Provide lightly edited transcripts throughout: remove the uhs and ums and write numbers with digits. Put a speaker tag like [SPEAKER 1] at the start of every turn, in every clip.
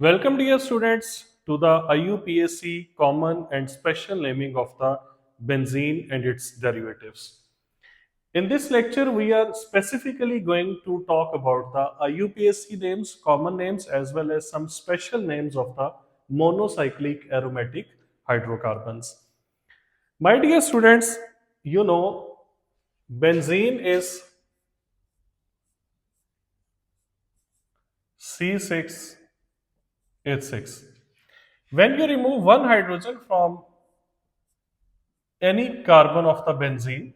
[SPEAKER 1] Welcome dear students to the IUPAC common and special naming of the benzene and its derivatives. In this lecture we are specifically going to talk about the IUPAC names, common names as well as some special names of the monocyclic aromatic hydrocarbons. My dear students, you know benzene is C6H6. When you remove one hydrogen from any carbon of the benzene,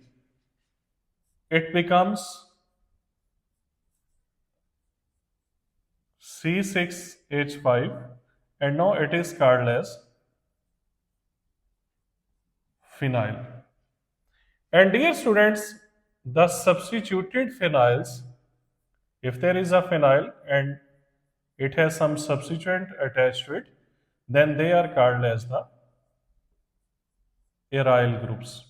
[SPEAKER 1] it becomes C6H5 and now it is called as phenyl. And dear students, the substituted phenyls, if there is a phenyl and it has some substituent attached to it, then they are called as the aryl groups.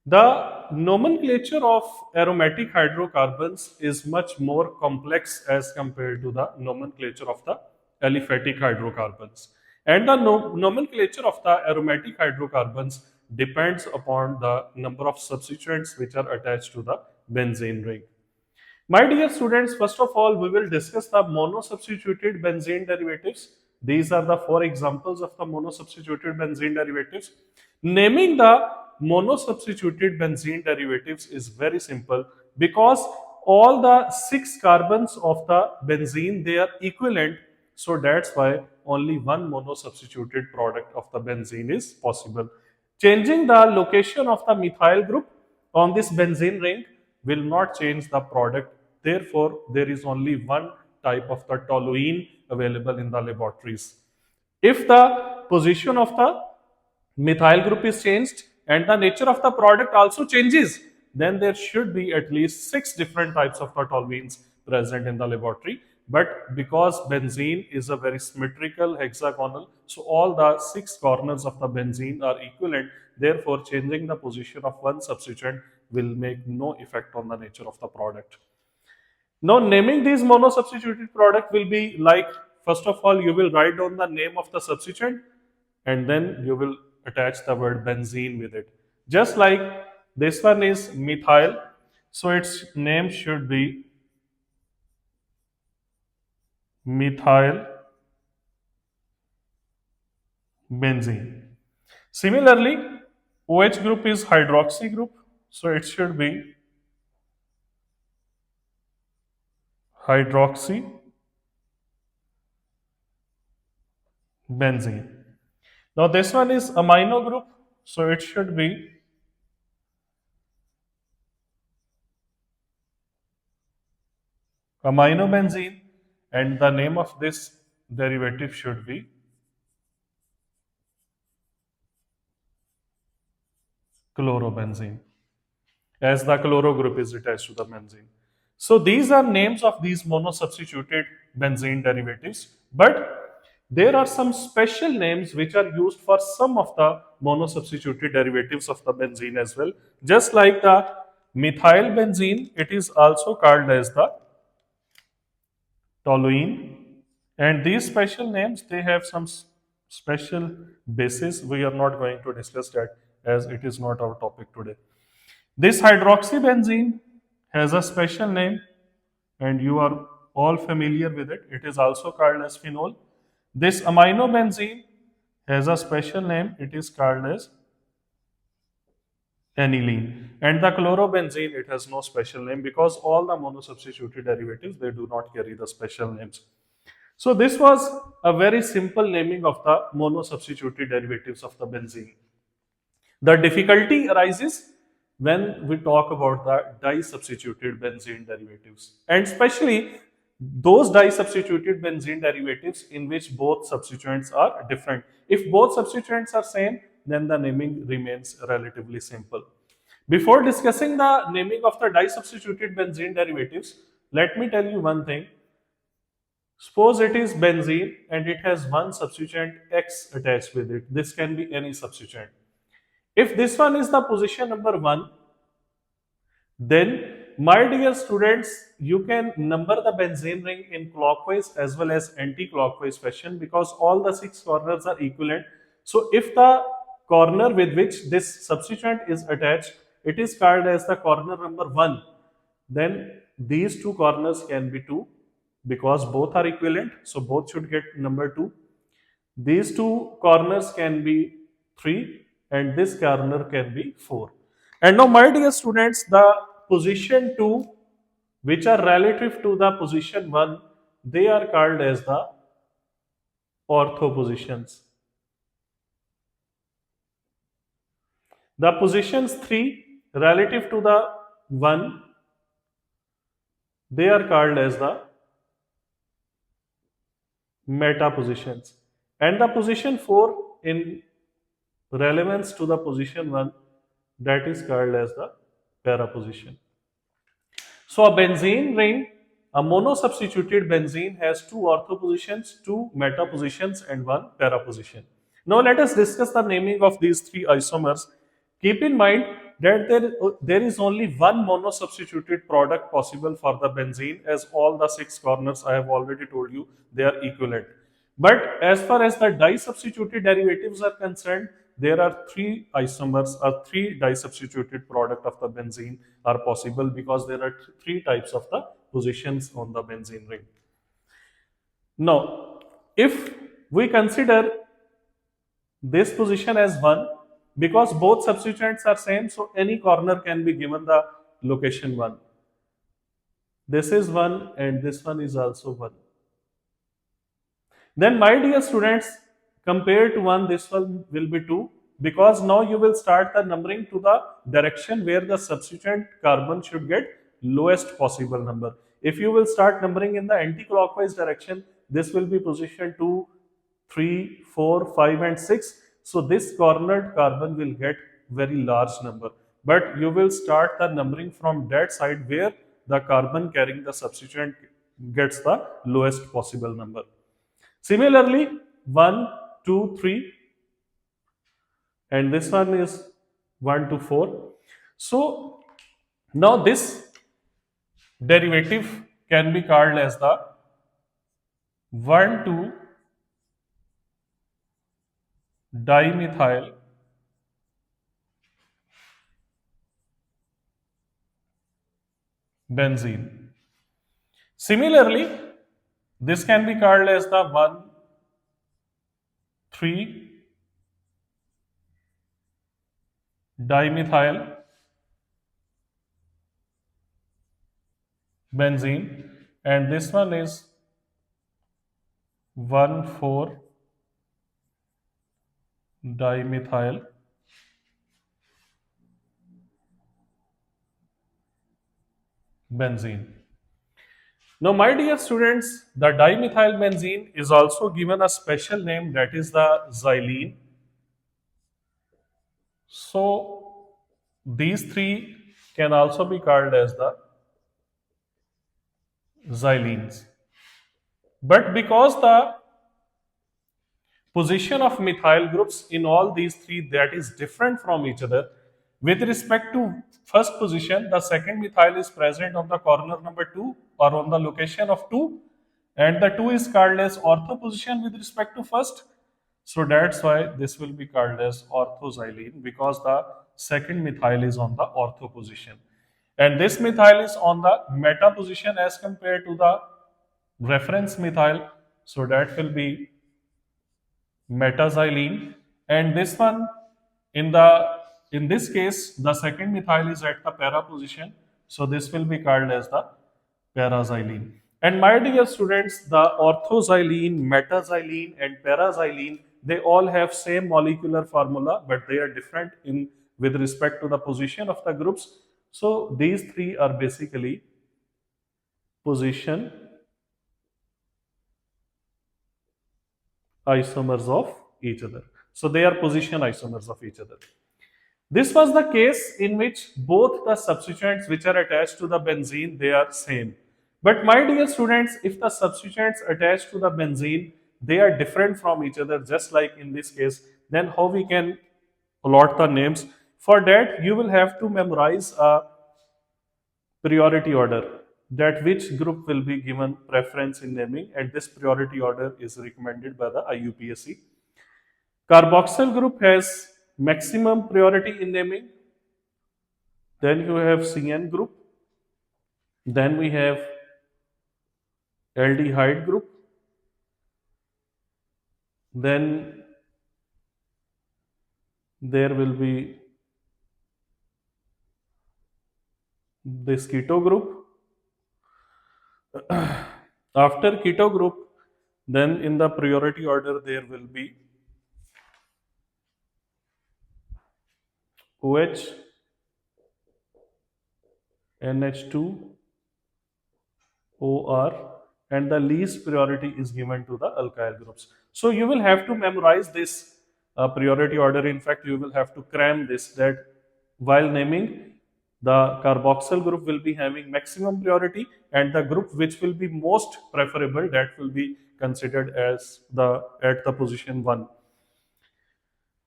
[SPEAKER 1] The nomenclature of aromatic hydrocarbons is much more complex as compared to the nomenclature of the aliphatic hydrocarbons. And the nomenclature of the aromatic hydrocarbons depends upon the number of substituents which are attached to the benzene ring. My dear students, first of all, we will discuss the monosubstituted benzene derivatives. These are the four examples of the monosubstituted benzene derivatives. Naming the monosubstituted benzene derivatives is very simple because all the 6 carbons of the benzene, they are equivalent. So that's why only one monosubstituted product of the benzene is possible. Changing the location of the methyl group on this benzene ring will not change the product. Therefore, there is only one type of the toluene available in the laboratories. If the position of the methyl group is changed and the nature of the product also changes, then there should be at least 6 different types of the toluenes present in the laboratory. But because benzene is a very symmetrical hexagonal, so all the 6 corners of the benzene are equivalent. Therefore, changing the position of one substituent will make no effect on the nature of the product. Now, naming these monosubstituted product will be like, first of all, you will write down the name of the substituent and then you will attach the word benzene with it. Just like this one is methyl, so its name should be methyl benzene. Similarly, OH group is hydroxy group, so it should be hydroxy benzene. Now this one is amino group, so it should be amino benzene, and the name of this derivative should be chlorobenzene, as the chloro group is attached to the benzene. So these are names of these monosubstituted benzene derivatives, but there are some special names which are used for some of the monosubstituted derivatives of the benzene as well. Just like the methyl benzene, it is also called as the toluene, and these special names, they have some special basis. We are not going to discuss that as it is not our topic today. This hydroxybenzene has a special name and you are all familiar with it. It is also called as phenol. This amino benzene has a special name. It is called as aniline. And the chlorobenzene, it has no special name because all the monosubstituted derivatives, they do not carry the special names. So this was a very simple naming of the monosubstituted derivatives of the benzene. The difficulty arises when we talk about the disubstituted benzene derivatives, and especially those disubstituted benzene derivatives in which both substituents are different. If both substituents are same, then the naming remains relatively simple. Before discussing the naming of the disubstituted benzene derivatives, let me tell you one thing. Suppose it is benzene and it has one substituent X attached with it. This can be any substituent. If this one is the position number 1, then my dear students, you can number the benzene ring in clockwise as well as anti-clockwise fashion because all the six corners are equivalent. So if the corner with which this substituent is attached, it is called as the corner number 1, then these two corners can be 2 because both are equivalent. So both should get number 2. These two corners can be 3 and this corner can be 4. And now my dear students, the position 2 which are relative to the position 1, they are called as the ortho positions. The positions 3 relative to the 1, they are called as the meta positions. And the position 4 in relevance to the position 1, that is called as the para position. So a benzene ring, a monosubstituted benzene has two ortho positions, two meta positions and one para position. Now let us discuss the naming of these three isomers. Keep in mind that there is only one monosubstituted product possible for the benzene, as all the six corners I have already told you they are equivalent. But as far as the disubstituted derivatives are concerned, there are three isomers or three disubstituted product of the benzene are possible because there are three types of the positions on the benzene ring. Now, if we consider this position as 1, because both substituents are same, so any corner can be given the location 1. This is 1 and this one is also 1. Then my dear students, compared to 1, this one will be 2 because now you will start the numbering to the direction where the substituent carbon should get lowest possible number. If you will start numbering in the anti-clockwise direction, this will be position 2, 3, 4, 5 and 6. So this cornered carbon will get very large number. But you will start the numbering from that side where the carbon carrying the substituent gets the lowest possible number. Similarly, 1, 2, 3 and this one is 1 to 4. So now this derivative can be called as the 1,2 dimethyl benzene. Similarly, this can be called as the 1,3 dimethyl benzene and this one is 1,4 dimethyl benzene. Now, my dear students, the dimethyl benzene is also given a special name, that is the xylene. So, these three can also be called as the xylenes. But because the position of methyl groups in all these three that is different from each other, with respect to first position, the second methyl is present on the corner number 2 or on the location of 2 and the 2 is called as ortho position with respect to first. So that's why this will be called as orthoxylene because the second methyl is on the ortho position. And this methyl is on the meta position as compared to the reference methyl. So that will be metaxylene, and this one in this case the second methyl is at the para position, so this will be called as the paraxylene. And my dear students, the orthoxylene, metaxylene and paraxylene, they all have same molecular formula but they are different in with respect to the position of the groups. So these three are basically position isomers of each other. So they are position isomers of each other. This was the case in which both the substituents which are attached to the benzene, they are same. But my dear students, if the substituents attached to the benzene, they are different from each other, just like in this case, then how we can plot the names? For that, you will have to memorize a priority order, that which group will be given preference in naming, and this priority order is recommended by the IUPAC. Carboxyl group has maximum priority in naming. Then you have CN group. Then we have aldehyde group. Then there will be this keto group. After keto group, then in the priority order there will be OH, NH2, OR, and the least priority is given to the alkyl groups. So you will have to memorize this priority order. In fact, you will have to cram this, that while naming, the carboxyl group will be having maximum priority, and the group which will be most preferable, that will be considered as the at the position 1.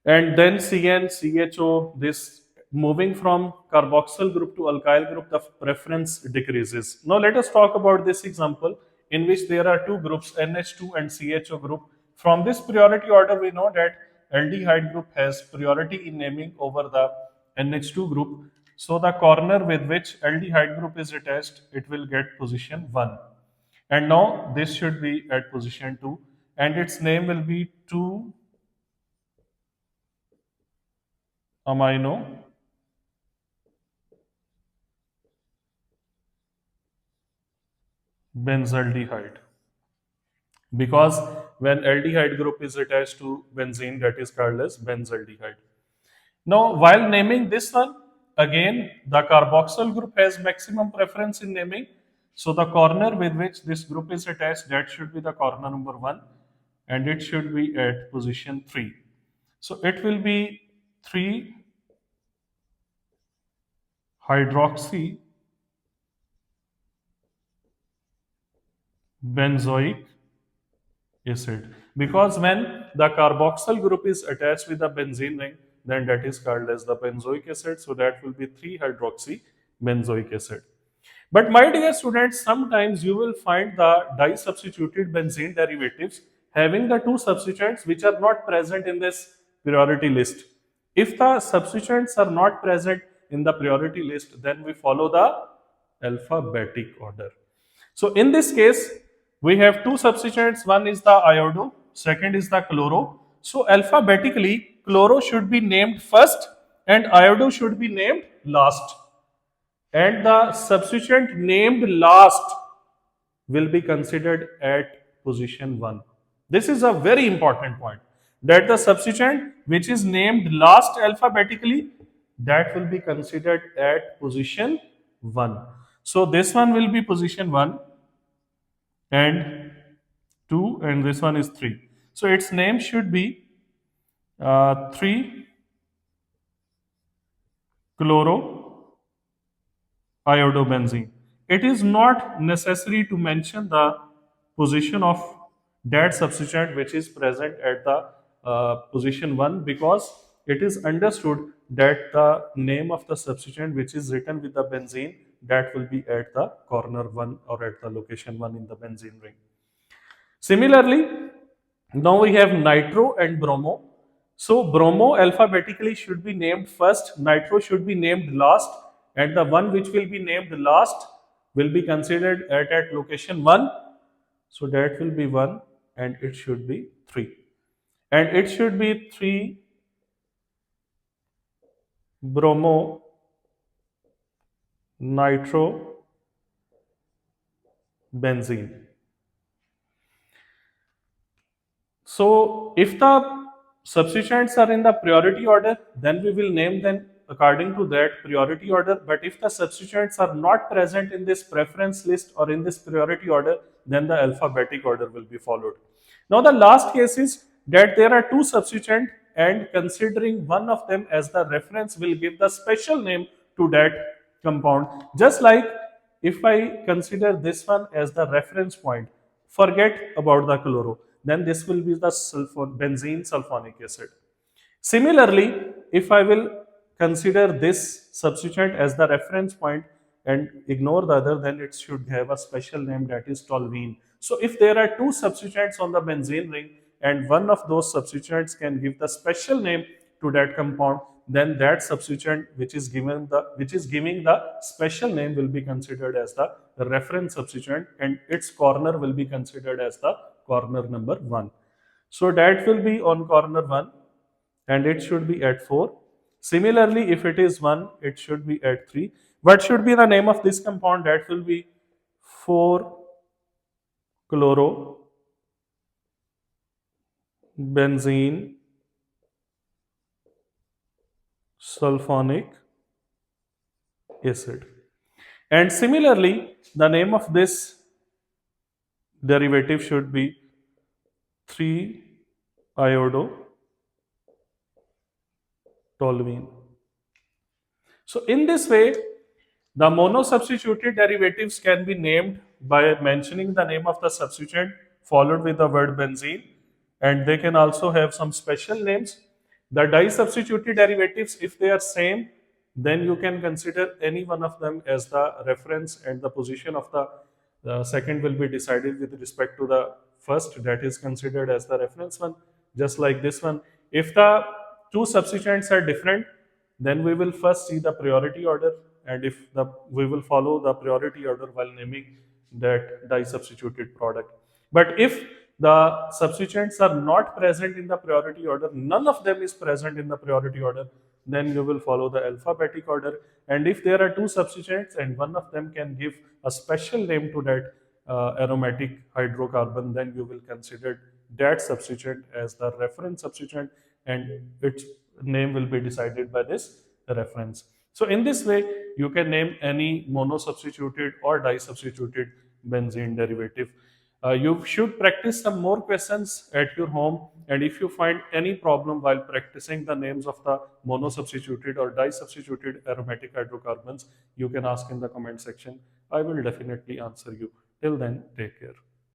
[SPEAKER 1] And then CN, CHO, this moving from carboxyl group to alkyl group, the preference decreases. Now let us talk about this example in which there are two groups, NH2 and CHO group. From this priority order, we know that aldehyde group has priority in naming over the NH2 group. So the corner with which aldehyde group is attached, it will get position 1. And now this should be at position 2, and its name will be 2 amino benzaldehyde, because when aldehyde group is attached to benzene, that is called as benzaldehyde. Now while naming this one, again the carboxyl group has maximum preference in naming, so the corner with which this group is attached, that should be the corner number 1, and it should be at position 3. So it will be 3 hydroxy benzoic acid, because when the carboxyl group is attached with the benzene ring, then that is called as the benzoic acid, so that will be 3 hydroxy benzoic acid. But my dear students, sometimes you will find the disubstituted benzene derivatives having the two substituents which are not present in this priority list. If the substituents are not present in the priority list, then we follow the alphabetic order. So in this case, we have two substituents. One is the iodo, second is the chloro. So alphabetically, chloro should be named first and iodo should be named last. And the substituent named last will be considered at position 1. This is a very important point, that the substituent which is named last alphabetically, that will be considered at position 1. So this one will be position 1 and 2, and this one is 3. So its name should be 3 chloroiodobenzene. It is not necessary to mention the position of that substituent which is present at the position 1, because it is understood that the name of the substituent which is written with the benzene, that will be at the corner 1 or at the location 1 in the benzene ring. Similarly, now we have nitro and bromo. So bromo alphabetically should be named first, nitro should be named last, and the one which will be named last will be considered at location 1. So that will be 1 and it should be 3. And it should be 3 bromo nitro benzene. So if the substituents are in the priority order, then we will name them according to that priority order. But if the substituents are not present in this preference list or in this priority order, then the alphabetic order will be followed. Now the last case is that there are two substituents, and considering one of them as the reference will give the special name to that compound. Just like if I consider this one as the reference point, forget about the chloro, then this will be the benzene sulphonic acid. Similarly, if I will consider this substituent as the reference point, and ignore the other, then it should have a special name, that is toluene. So if there are two substituents on the benzene ring and one of those substituents can give the special name to that compound, then that substituent which is giving the special name will be considered as the reference substituent, and its corner will be considered as the corner number 1. So that will be on corner 1 and it should be at 4. Similarly, if it is 1, it should be at 3. What should be the name of this compound? That will be 4-chlorobenzene sulphonic acid. And similarly, the name of this derivative should be 3-iodotoluene. So in this way, the monosubstituted derivatives can be named by mentioning the name of the substituent followed with the word benzene, and they can also have some special names. The disubstituted derivatives, if they are same, then you can consider any one of them as the reference, and the position of the second will be decided with respect to the first, that is considered as the reference one, just like this one. If the two substituents are different, then we will first see the priority order, and if we will follow the priority order while naming that disubstituted product. But if the substituents are not present in the priority order, none of them is present in the priority order, then you will follow the alphabetic order. And if there are two substituents and one of them can give a special name to that aromatic hydrocarbon, then you will consider that substituent as the reference substituent, and its name will be decided by this reference. So in this way, you can name any monosubstituted or disubstituted benzene derivative. You should practice some more questions at your home, and if you find any problem while practicing the names of the monosubstituted or disubstituted aromatic hydrocarbons, you can ask in the comment section. I will definitely answer you. Till then, take care.